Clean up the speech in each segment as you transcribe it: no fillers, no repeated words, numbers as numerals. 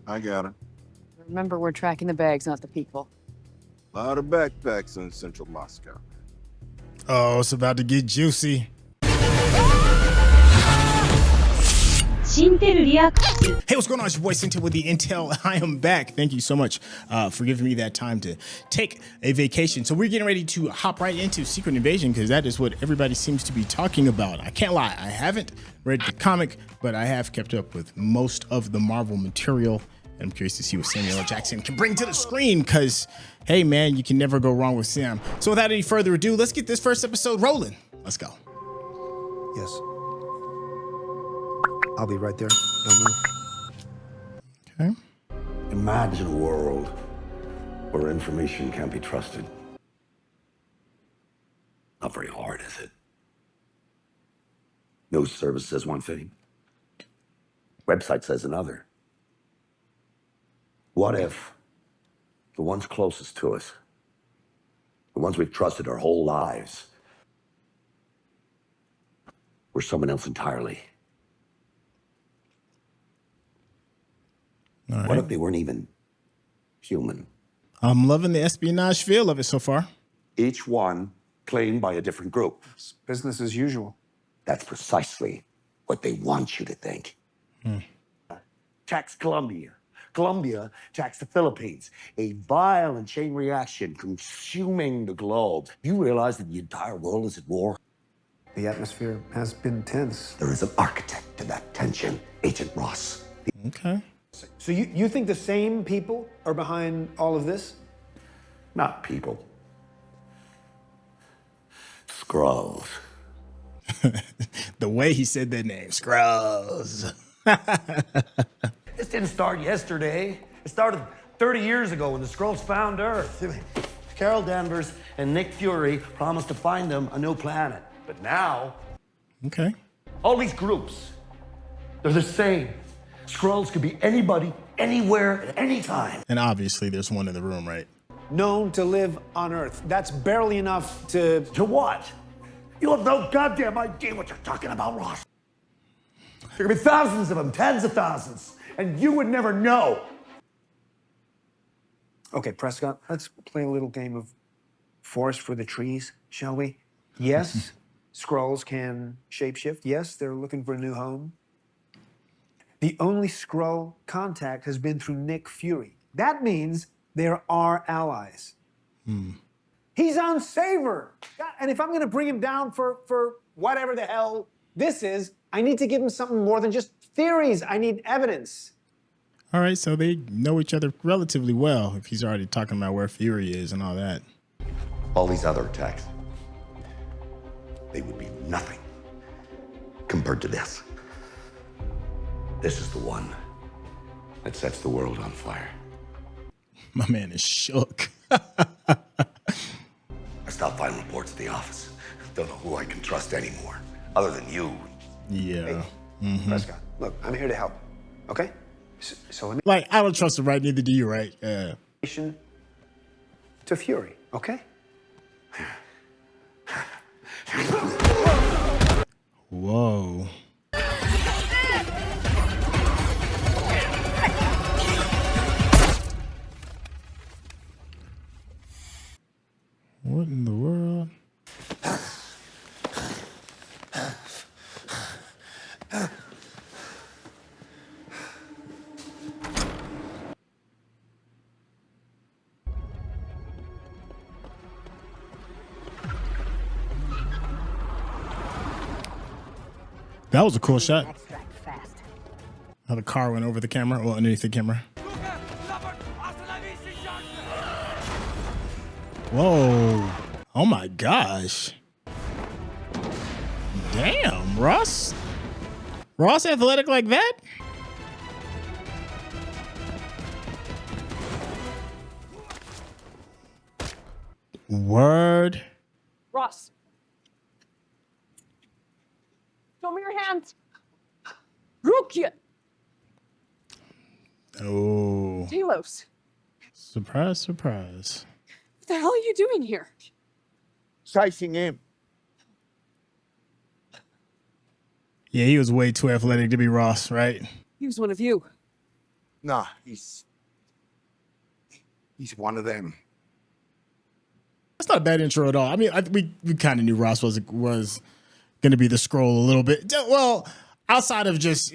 I got it. Remember, we're tracking the bags, not the people. A lot of backpacks in central Moscow. Oh, it's about to get juicy. Hey, what's going on? It's your boy Syntell with the Intel. I am back. Thank you so much for giving me that time to take a vacation. So we're getting ready to hop right into Secret Invasion because that is what everybody seems to be talking about. I can't lie. I haven't read the comic, but I have kept up with most of the Marvel material. And I'm curious to see what Samuel L. Jackson can bring to the screen because, hey, man, you can never go wrong with Sam. So without any further ado, let's get this first episode rolling. Let's go. Yes. I'll be right there. Don't move. Okay. Imagine a world where information can't be trusted. Not very hard, is it? News service says one thing. Website says another. What if the ones closest to us, the ones we've trusted our whole lives, were someone else entirely? All right. What if they weren't even human? I'm loving the espionage feel of it so far. Each one claimed by a different group. It's business as usual. That's precisely what they want you to think. Tax Colombia. Colombia tax the Philippines. A violent chain reaction consuming the globe. You realize that the entire world is at war? The atmosphere has been tense. There is an architect to that tension, Agent Ross. Okay. So you think the same people are behind all of this? Not people. Skrulls. The way he said that name, Scrolls. This didn't start yesterday. It started 30 years ago when the Skrulls found Earth. Carol Danvers and Nick Fury promised to find them a new planet. But now, Okay. all these groups, they're the same. Skrulls could be anybody, anywhere, at any time. And obviously there's one in the room, right? Known to live on Earth. That's barely enough to... To what? You have no goddamn idea what you're talking about, Ross. There could be thousands of them, tens of thousands, and you would never know. Okay, Prescott, let's play a little game of forest for the trees, shall we? Yes, Skrulls can shapeshift. Yes, they're looking for a new home. The only Skrull contact has been through Nick Fury. That means they're our allies. He's on Savor. God, and if I'm gonna bring him down for whatever the hell this is, I need to give him something more than just theories. I need evidence. All right, so they know each other relatively well if he's already talking about where Fury is and all that. All these other attacks, they would be nothing compared to this. This is the one that sets the world on fire. My man is shook. I stopped filing reports at the office. Don't know who I can trust anymore, other than you. Yeah. Prescott, look, I'm here to help, okay? So let me Like, I don't trust him, right? Neither do you, right? to Fury, okay? Whoa. What in the world? That was a cool shot. Extract fast. How the car went over the camera, or underneath the camera. Whoa. Oh my gosh. Damn, Ross. Ross athletic like that? Word. Ross. Show me your hands. Rukia. Oh. Talos. Surprise, surprise. What the hell are you doing here? Sizing him. Yeah, he was way too athletic to be Ross, right? He was one of you. Nah, he's one of them. That's not a bad intro at all. I mean, we kind of knew Ross was going to be the scroll a little bit. Well, outside of just,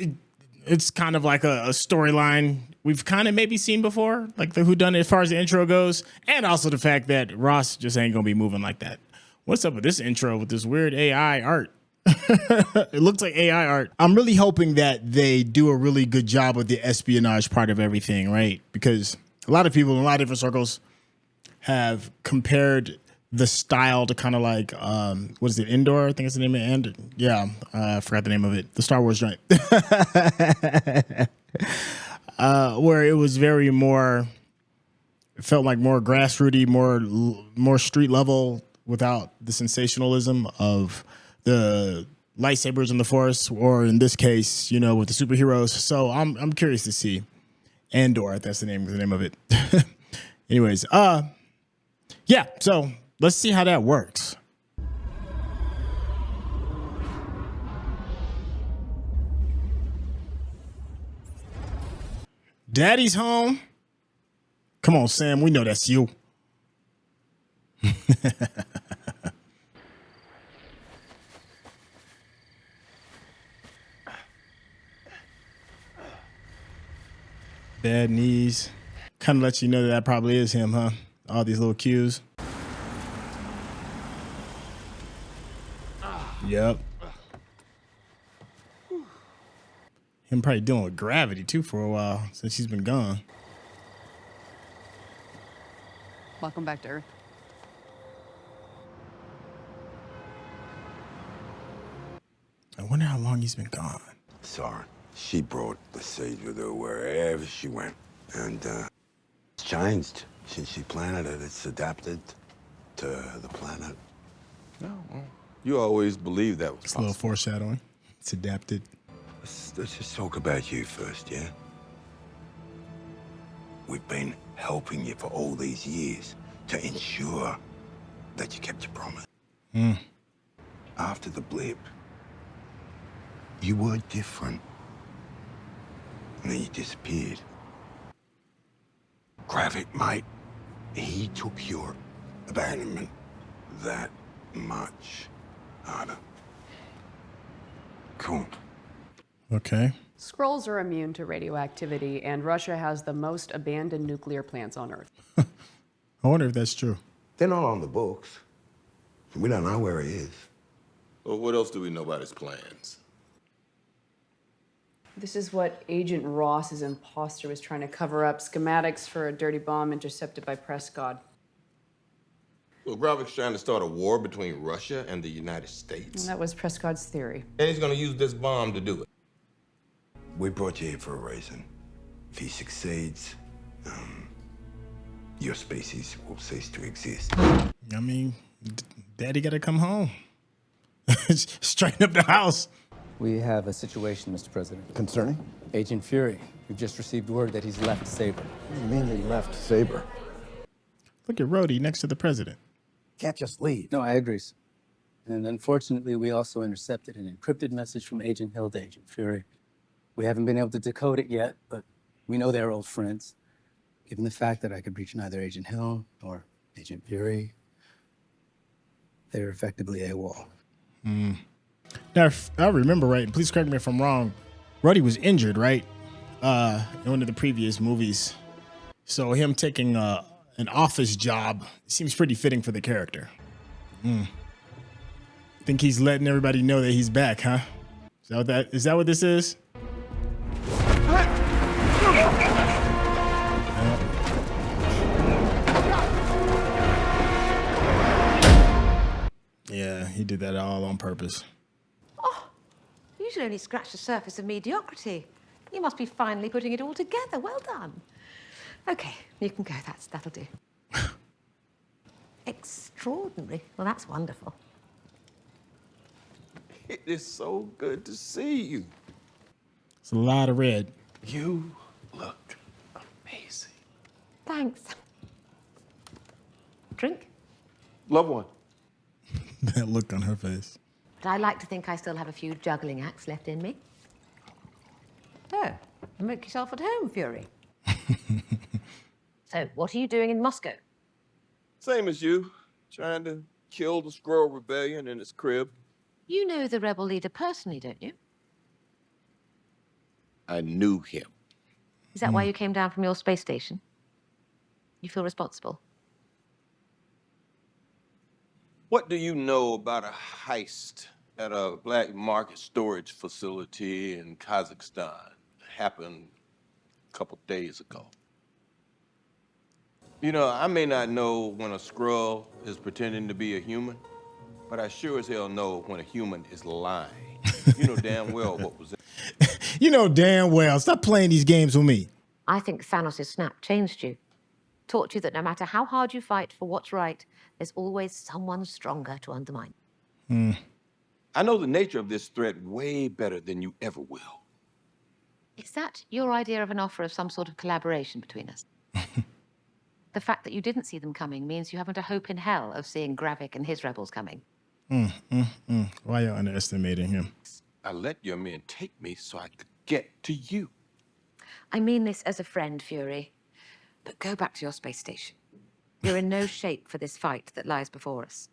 it's kind of like a storyline we've kind of maybe seen before, like the whodunit as far as the intro goes, and also the fact that Ross just ain't going to be moving like that. What's up with this intro with this weird AI art? It looks like AI art. I'm really hoping that they do a really good job with the espionage part of everything, right? Because a lot of people in a lot of different circles have compared the style to kind of like, what is it, Indoor? I think it's the name of it. Yeah, I forgot the name of it. The Star Wars joint. Where it was very more, it felt like more grassrooty, more street level without the sensationalism of the lightsabers in the Force, or in this case, you know, with the superheroes. So I'm curious to see Andor. That's the name of it. Anyways, yeah. So let's see how that works. Daddy's home. Come on, Sam. We know that's you. Bad knees. Kind of lets you know that probably is him, huh? All these little cues. Yep. Him probably dealing with gravity too for a while since he's been gone. Welcome back to Earth. I wonder how long he's been gone. Sorry. She brought the seed with her wherever she went. And it's changed since she planted it. It's adapted to the planet. No, well, you always believed that was It's a little possible. foreshadowing. It's adapted. Let's just talk about you first, yeah? We've been helping you for all these years to ensure that you kept your promise. After the blip, you were different. And then you disappeared. Gravik, mate, he took your abandonment that much harder. Cool. Okay. Skrulls are immune to radioactivity, and Russia has the most abandoned nuclear plants on Earth. I wonder if that's true. They're not on the books. We don't know where he is. Well, what else do we know about his plans? This is what Agent Ross's imposter was trying to cover up. Schematics for a dirty bomb intercepted by Prescott. Well, Gravik's trying to start a war between Russia and the United States. And that was Prescott's theory. And he's gonna use this bomb to do it. We brought you here for a reason. If he succeeds, your species will cease to exist. I mean, Daddy got to come home. Straighten up the house. We have a situation, Mr. President. Concerning? Agent Fury. We've just received word that he's left Saber. What do you mean he left Saber? Look at Rhodey next to the president. Can't just leave. No, I agree, sir. And unfortunately, we also intercepted an encrypted message from Agent Hill to Agent Fury. We haven't been able to decode it yet, but we know they're old friends. Given the fact that I could reach neither Agent Hill nor Agent Fury, they're effectively AWOL. Now, if I remember right, and please correct me if I'm wrong, Rhodey was injured, right? In one of the previous movies. So him taking an office job seems pretty fitting for the character. Think he's letting everybody know that he's back, huh? Is that what this is? Yeah, he did that all on purpose. You should only scratch the surface of mediocrity. You must be finally putting it all together. Well done. Okay, you can go. That'll do. Extraordinary. Well, that's wonderful. It is so good to see you. It's a lot of red. You look amazing. Thanks. Drink? Love one. That look on her face. But I like to think I still have a few juggling acts left in me. Oh, Make yourself at home, Fury. So, what are you doing in Moscow? Same as you, trying to kill the Skrull Rebellion in its crib. You know the rebel leader personally, don't you? I knew him. Is that why you came down from your space station? You feel responsible? What do you know about a heist at a black market storage facility in Kazakhstan? Happened a couple days ago. You know, I may not know when a Skrull is pretending to be a human, but I sure as hell know when a human is lying. You know damn well what was in. You know damn well. Stop playing these games with me. I think Thanos' snap changed you. Taught you that no matter how hard you fight for what's right, there's always someone stronger to undermine. I know the nature of this threat way better than you ever will. Is that your idea of an offer of some sort of collaboration between us? The fact that you didn't see them coming means you haven't a hope in hell of seeing Gravik and his rebels coming. Why are you underestimating him? I let your men take me so I could get to you. I mean this as a friend, Fury. But go back to your space station. You're in no shape for this fight that lies before us.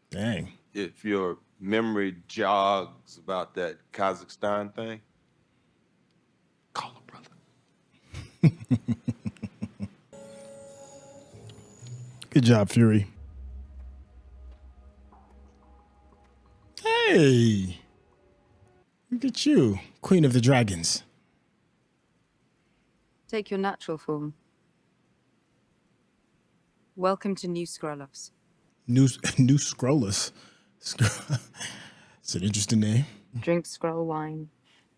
Dang. If your memory jogs about that Kazakhstan thing, call a brother. Good job, Fury. Hey. Look at you, Queen of the Dragons. Take your natural form. Welcome to New Skrullos. New Skrullus. It's an interesting name. Drink Skrull wine,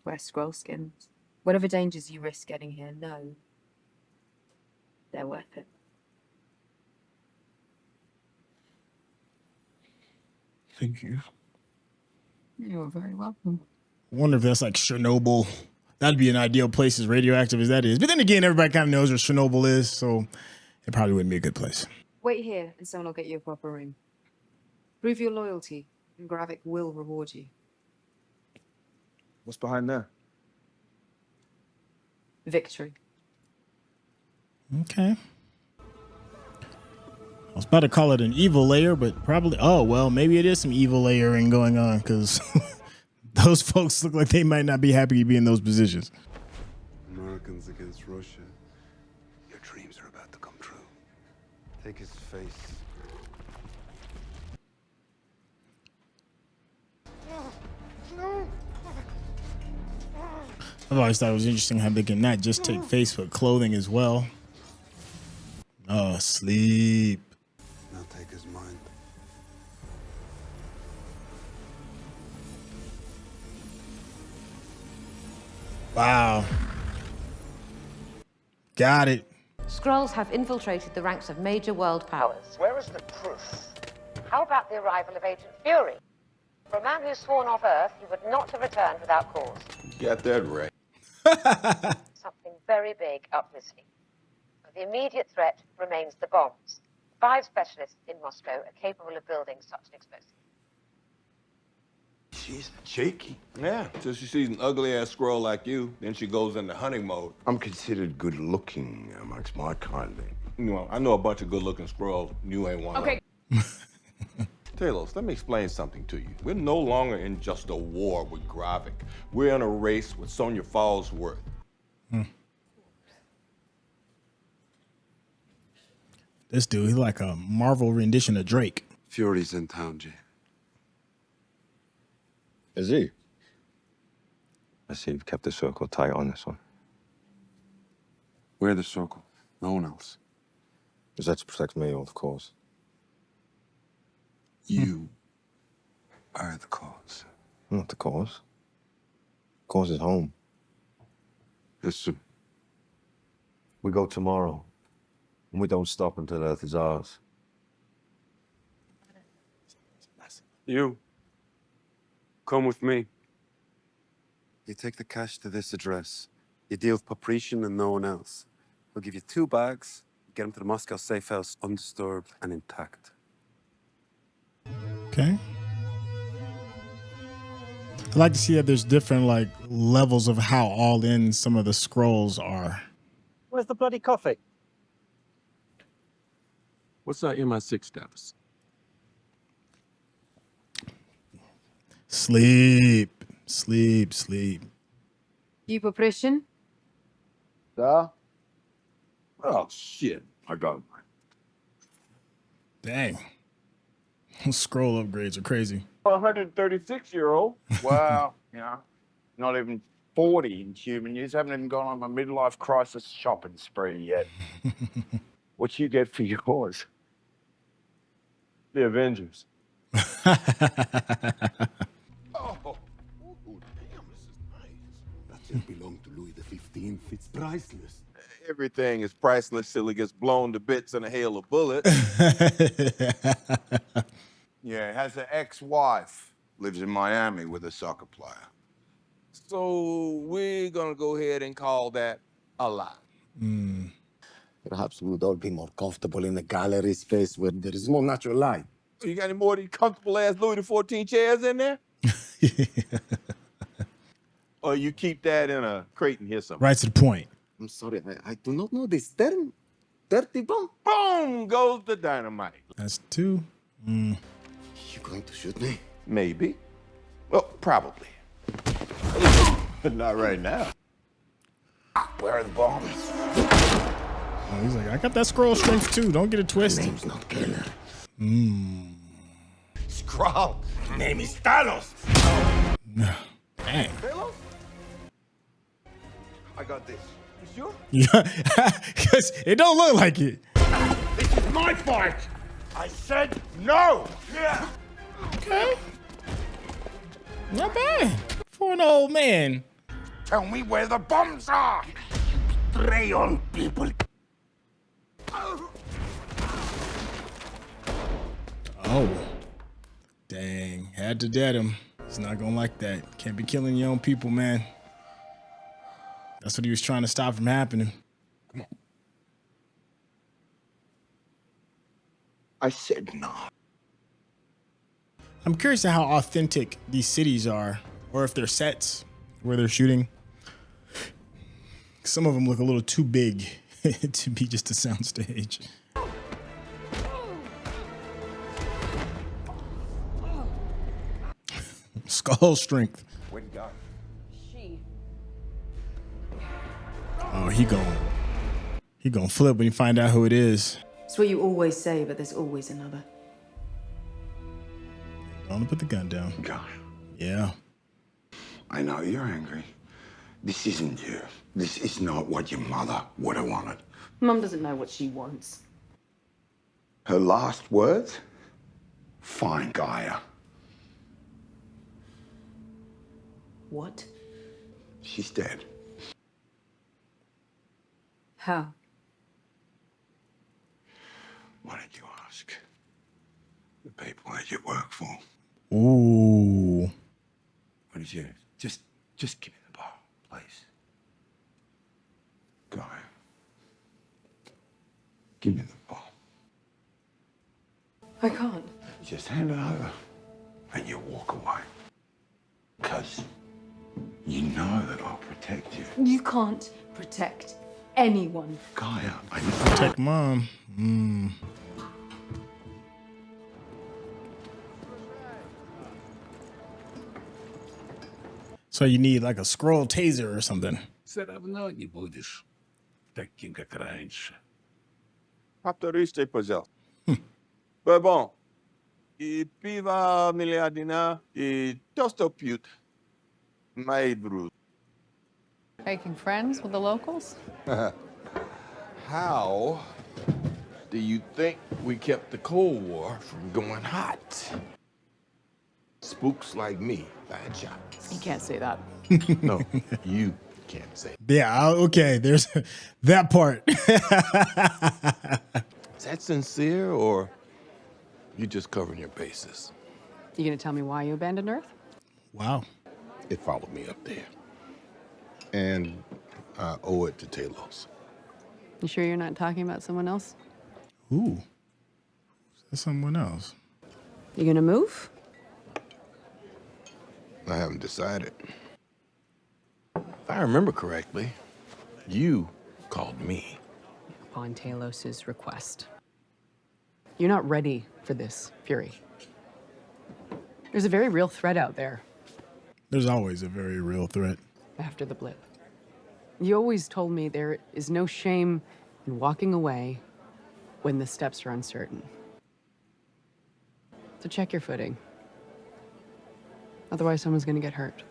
wear Skrull skins. Whatever dangers you risk getting here, know they're worth it. Thank you. You're very welcome. I wonder if that's like Chernobyl. That'd be an ideal place as radioactive as that is. But then again, everybody kind of knows where Chernobyl is, so it probably wouldn't be a good place. Wait here, and someone will get you a proper room. Prove your loyalty, and Gravik will reward you. What's behind there? Victory. Okay. I was about to call it an evil layer, but probably, oh, well, maybe it is some evil layering going on, because those folks look like they might not be happy to be in those positions. Americans against Russia. Your dreams are about to come true. Take his face. I've always thought it was interesting how they can not just take face, but clothing as well. Oh, sleep. Now take his mind. Wow. Got it. Skrulls have infiltrated the ranks of major world powers. Where is the proof? How about the arrival of Agent Fury? For a man who's sworn off Earth, he would not have returned without cause. You got that right. Something very big up his sleeve. The immediate threat remains the bombs. 5 specialists in Moscow are capable of building such an explosive. She's cheeky. Yeah, till she sees an ugly-ass Skrull like you, then she goes into hunting mode. I'm considered good-looking amongst my kind. You know, I know a bunch of good-looking Skrulls. You ain't one Okay. of them. Talos, let me explain something to you. We're no longer in just a war with Gravik. We're in a race with Sonya Fallsworth. This dude, he's like a Marvel rendition of Drake. Fury's in town, Jay. Is he? I see you've kept the circle tight on this one. We're the circle. No one else. Because that's to protect me, of course. You are the cause. I'm not the cause. Cause is home. Yes, sir. We go tomorrow, and we don't stop until Earth is ours. You. Come with me. You take the cash to this address. You deal with Paprician and no one else. We'll give you 2 bags. Get them to the Moscow safe house undisturbed and intact. Okay. I like to see that there's different like levels of how all in some of the scrolls are. Where's the bloody coffee? What's our MI6 status? Sleep, sleep, sleep. You oppression? Oh, shit. I got mine. Dang. Scroll upgrades are crazy. 136-year-old. Wow, not even 40 in human years. Haven't even gone on my midlife crisis shopping spree yet. What you get for yours? The Avengers. Oh, damn, this is nice. That just belonged to Louis XV. It's priceless. Everything is priceless till it gets blown to bits in a hail of bullets. Yeah, has an ex-wife. Lives in Miami with a soccer player. So we're gonna go ahead and call that a lie. Perhaps we would all be more comfortable in a gallery space where there is more natural light. You got any more of these comfortable ass Louis XIV chairs in there? Or you keep that in a crate in here somewhere? Right to the point. I'm sorry, I do not know this term. Dirty bomb. Boom goes the dynamite. That's two. You going to shoot me? Maybe. Well, probably. But not right now. Where are the bombs? Oh, he's like, I got that scroll strength too. Don't get it twisted. Name's not Keller. Skrull. Name is Thanos. Dang. Thanos? I got this. You sure? Yeah, because it don't look like it. This is my fight. I said no. Yeah. Okay. Not bad. For an old man. Tell me where the bombs are. Prey on people. Oh. Dang. Had to dead him. He's not gonna like that. Can't be killing your own people, man. That's what he was trying to stop from happening. Come on. I said no. I'm curious to how authentic these cities are, or if they're sets where they're shooting. Some of them look a little too big to be just a soundstage. Skull strength. Where'd you go? She. Oh, he gonna flip when you find out who it is. It's what you always say, but there's always another. Gonna put the gun down. God. Yeah. I know you're angry. This isn't you. This is not what your mother would have wanted. Mum doesn't know what she wants. Her last words? Fine, Gaia. What? She's dead. How? Why did you ask? The people that you work for. Ooh. What did you? Just give me the ball, please. Gaia. Give me the ball. I can't. Just hand it over and you walk away. Because you know that I'll protect you. You can't protect anyone. Gaia, I Protect mom. So you need like a scroll taser or something. Все равно не будешь таким, как раньше. Повторiste, пожалуйста. But bon. И пиво миллиардина, и толстопют. Мои друзья. Making friends with the locals? How do you think we kept the Cold War from going hot? Spooks like me, bad shots. You can't say that. No, you can't say. Yeah, okay, there's that part. Is that sincere, or you just covering your bases? You gonna tell me why you abandoned Earth? Wow. It followed me up there. And I owe it to Talos. You sure you're not talking about someone else? Ooh. That's someone else. You gonna move? I haven't decided. If I remember correctly, you called me. Upon Talos's request. You're not ready for this, Fury. There's a very real threat out there. There's always a very real threat. After the blip. You always told me there is no shame in walking away when the steps are uncertain. So check your footing. Otherwise, someone's gonna get hurt.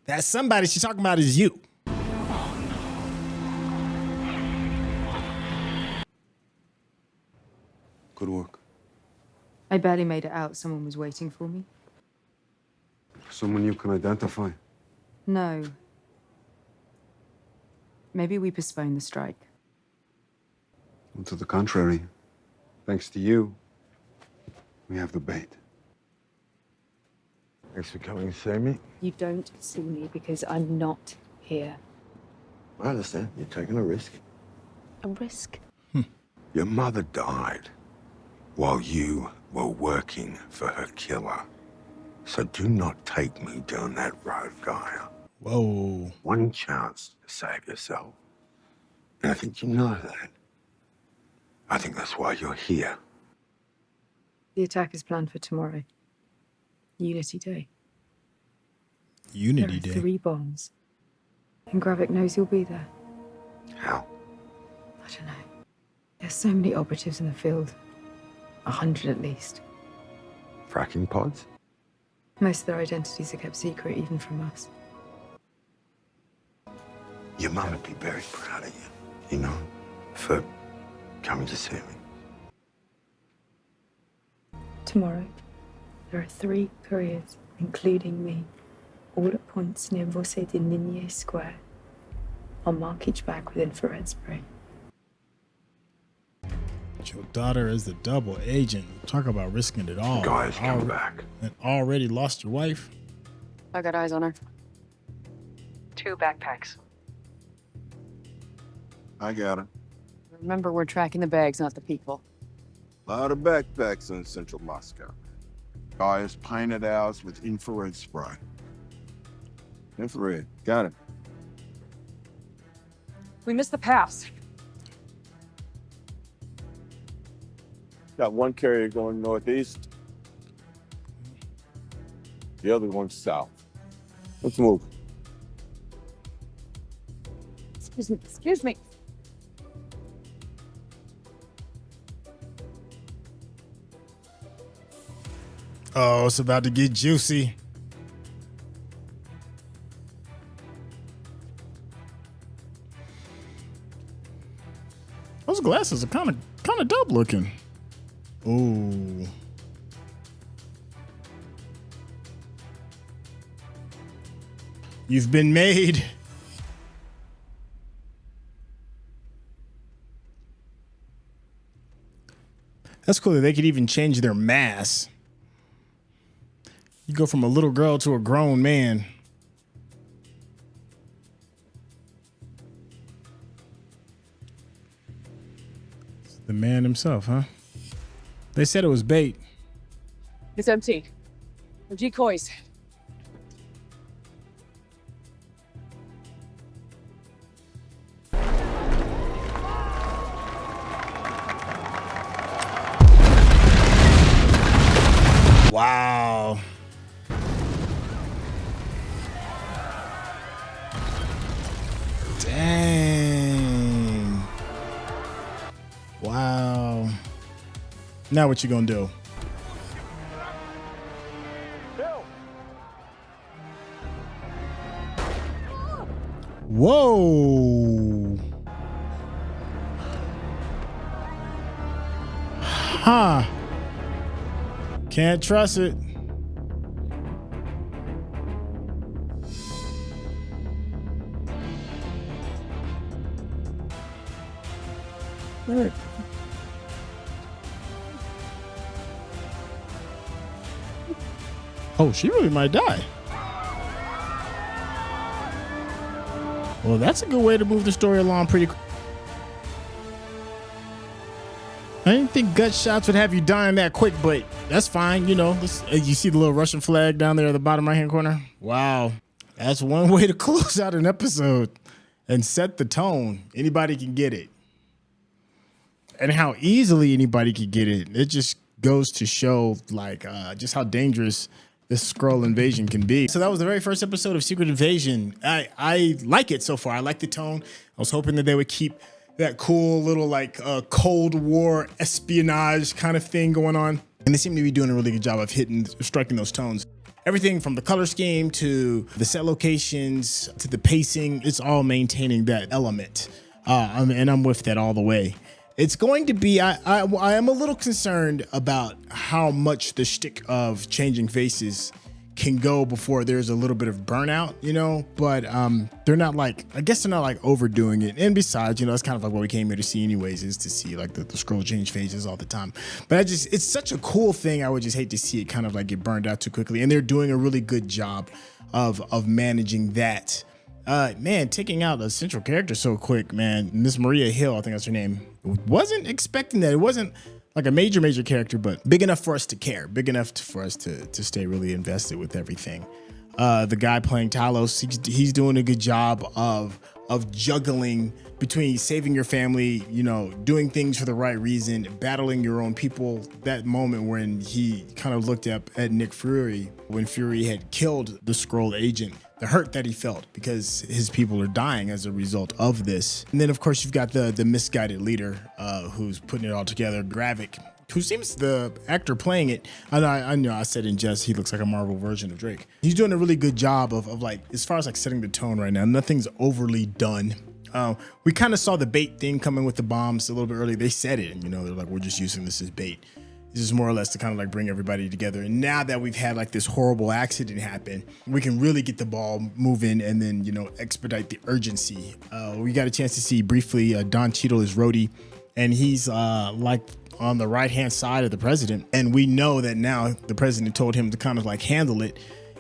That somebody she's talking about is you. Good work. I barely made it out. Someone was waiting for me. Someone you can identify. No. Maybe we postpone the strike. And to the contrary, thanks to you, we have the bait. Thanks for coming to see me. You don't see me because I'm not here. I understand. You're taking a risk. A risk? Your mother died while you were working for her killer. So do not take me down that road, Gaia. Whoa. One chance to save yourself. And I think you know that. I think that's why you're here. The attack is planned for tomorrow. Unity Day. Unity There are Day. 3 bombs. And Gravik knows you'll be there. How? I don't know. There's so many operatives in the field. 100 at least. Fracking pods? Most of their identities are kept secret, even from us. Your mum would be very proud of you, you know, for coming to see me. Tomorrow, there are 3 couriers, including me, all at points near Você de Ninier Square. I'll mark each bag with infrared spray. Your daughter is the double agent. Talk about risking it all. Guys, come back. And already lost your wife. I got eyes on her. 2 backpacks. I got it. Remember, we're tracking the bags, not the people. A lot of backpacks in central Moscow. Guys painted ours with infrared spray. Infrared, got it. We missed the pass. Got one carrier going northeast, the other going south. Let's move. Excuse me. Excuse me. Oh, it's about to get juicy. Those glasses are kind of dope looking. Ooh. You've been made. That's cool that they could even change their mass. You go from a little girl to a grown man. It's the man himself, huh? They said it was bait. It's empty. They're decoys. Wow. Dang. Wow. Now what you gonna do? Whoa. Huh. Can't trust it. Oh, she really might die. Well, that's a good way to move the story along pretty quick. I didn't think gut shots would have you dying that quick, but that's fine. You know, you see the little Russian flag down there at the bottom right-hand corner? Wow. That's one way to close out an episode and set the tone. Anybody can get it. And how easily anybody can get it. It just goes to show like just how dangerous this Skrull invasion can be. So that was the very first episode of Secret Invasion. I like it so far. I like the tone. I was hoping that they would keep that cool little like Cold War espionage kind of thing going on. And they seem to be doing a really good job of striking those tones. Everything from the color scheme to the set locations to the pacing, it's all maintaining that element. And I'm with that all the way. It's going to be, I am a little concerned about how much the shtick of changing faces can go before there's a little bit of burnout, you know, but they're not like, I guess they're not like overdoing it. And besides, you know, that's kind of like what we came here to see anyways, is to see like the Skrull change phases all the time. But it's such a cool thing. I would just hate to see it kind of like get burned out too quickly. And they're doing a really good job of managing that. Man, taking out a central character so quick, man. Miss Maria Hill, I think that's her name. Wasn't expecting that. It wasn't like a major character, but big enough for us to care, big enough for us to stay really invested with everything. The guy playing Talos, he's doing a good job of juggling between saving your family, you know, doing things for the right reason, battling your own people. That moment when he kind of looked up at Nick Fury when Fury had killed the Skrull agent, the hurt that he felt because his people are dying as a result of this. And then of course you've got the misguided leader who's putting it all together, Gravik, who seems the actor playing it. I know I said in jest, he looks like a Marvel version of Drake. He's doing a really good job of like, as far as like setting the tone right now, nothing's overly done. We kind of saw the bait thing coming with the bombs a little bit early. They said it, and you know, they're like, we're just using this as bait. This is more or less to kind of like bring everybody together. And now that we've had like this horrible accident happen, we can really get the ball moving and then, you know, expedite the urgency. We got a chance to see briefly Don Cheadle as Rhodey, and he's like on the right-hand side of the president. And we know that now the president told him to kind of like handle it.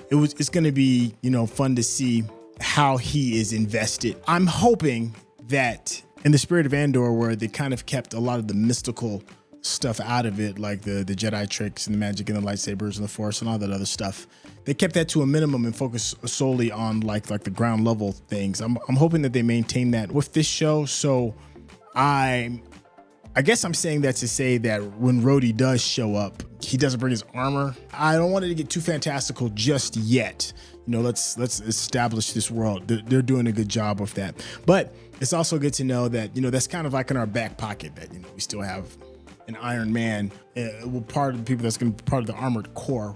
It's going to be, you know, fun to see how he is invested. I'm hoping that in the spirit of Andor, where they kind of kept a lot of the mystical stuff out of it, like the Jedi tricks and the magic and the lightsabers and the Force and all that other stuff, they kept that to a minimum and focused solely on like the ground level things. I'm hoping that they maintain that with this show. So I guess I'm saying that to say that when Rhodey does show up, he doesn't bring his armor. I don't want it to get too fantastical just yet. You know, let's establish this world. They're doing a good job of that. But it's also good to know that, you know, that's kind of like in our back pocket, that, you know, we still have an Iron Man, part of the people that's going to be part of the armored core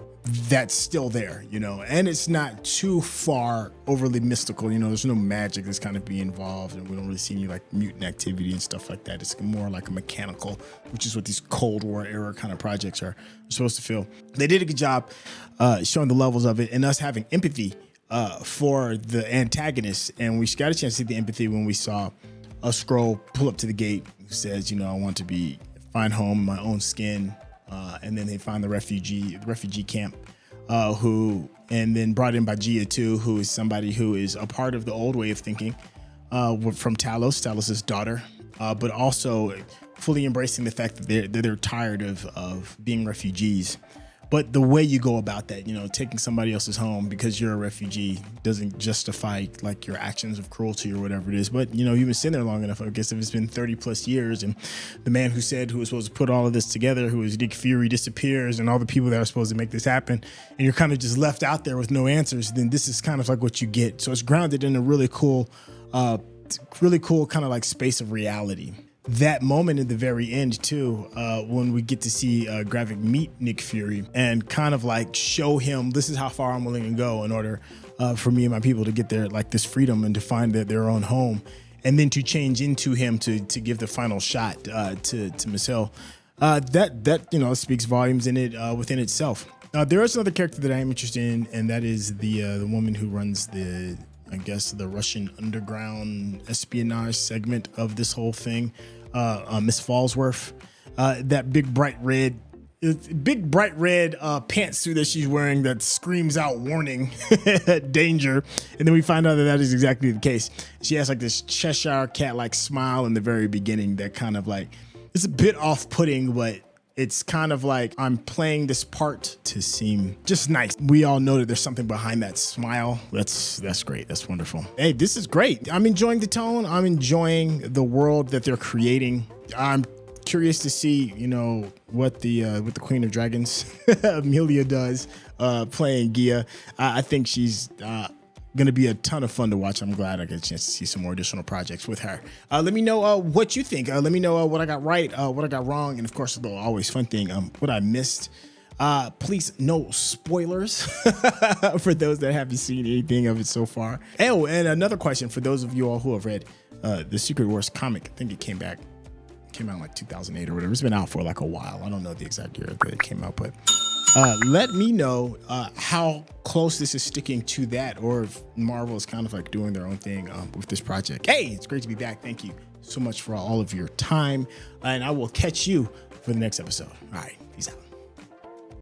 that's still there, you know, and it's not too far overly mystical. You know, there's no magic that's kind of being involved, and we don't really see any like mutant activity and stuff like that. It's more like a mechanical, which is what these Cold War era kind of projects are supposed to feel. They did a good job showing the levels of it and us having empathy for the antagonists. And we got a chance to see the empathy when we saw a Skrull pull up to the gate who says, you know, I want to find home in my own skin. And then they find the refugee camp, and then brought in by Gia too, who is somebody who is a part of the old way of thinking, from Talos's daughter, but also fully embracing the fact that they're tired of being refugees. But the way you go about that, you know, taking somebody else's home because you're a refugee doesn't justify like your actions of cruelty or whatever it is. But, you know, you've been sitting there long enough. I guess if it's been 30 plus years and the man who was supposed to put all of this together, who was Nick Fury, disappears, and all the people that are supposed to make this happen, and you're kind of just left out there with no answers, then this is kind of like what you get. So it's grounded in a really cool kind of like space of reality. That moment at the very end too, when we get to see Gravik meet Nick Fury and kind of like show him, this is how far I'm willing to go in order for me and my people to get their like this freedom and to find their own home, and then to change into him to give the final shot to Mikel. That you know speaks volumes in it within itself. There is another character that I am interested in, and that is the woman who runs the Russian underground espionage segment of this whole thing, Miss Fallsworth. That big bright red pantsuit that she's wearing that screams out warning, danger. And then we find out that is exactly the case. She has like this Cheshire cat like smile in the very beginning that kind of like It's a bit off-putting, but it's kind of like I'm playing this part to seem just nice. We all know that there's something behind that smile. That's great. That's wonderful. Hey, this is great. I'm enjoying the tone. I'm enjoying the world that they're creating. I'm curious to see, you know, what the Queen of Dragons, Amelia, does playing Gia. I think she's going to be a ton of fun to watch. I'm glad I get a chance to see some more additional projects with her. Let me know what you think. Let me know what I got right, what I got wrong, and of course, the always fun thing, what I missed. Please, no spoilers for those that haven't seen anything of it so far. Oh, and another question for those of you all who have read the Secret Wars comic. I think it came out in like 2008 or whatever. It's been out for like a while. I don't know the exact year that it came out, but let me know how close this is sticking to that, or if Marvel is kind of like doing their own thing with this project. Hey, it's great to be back. Thank you so much for all of your time, and I will catch you for the next episode. All right, peace out.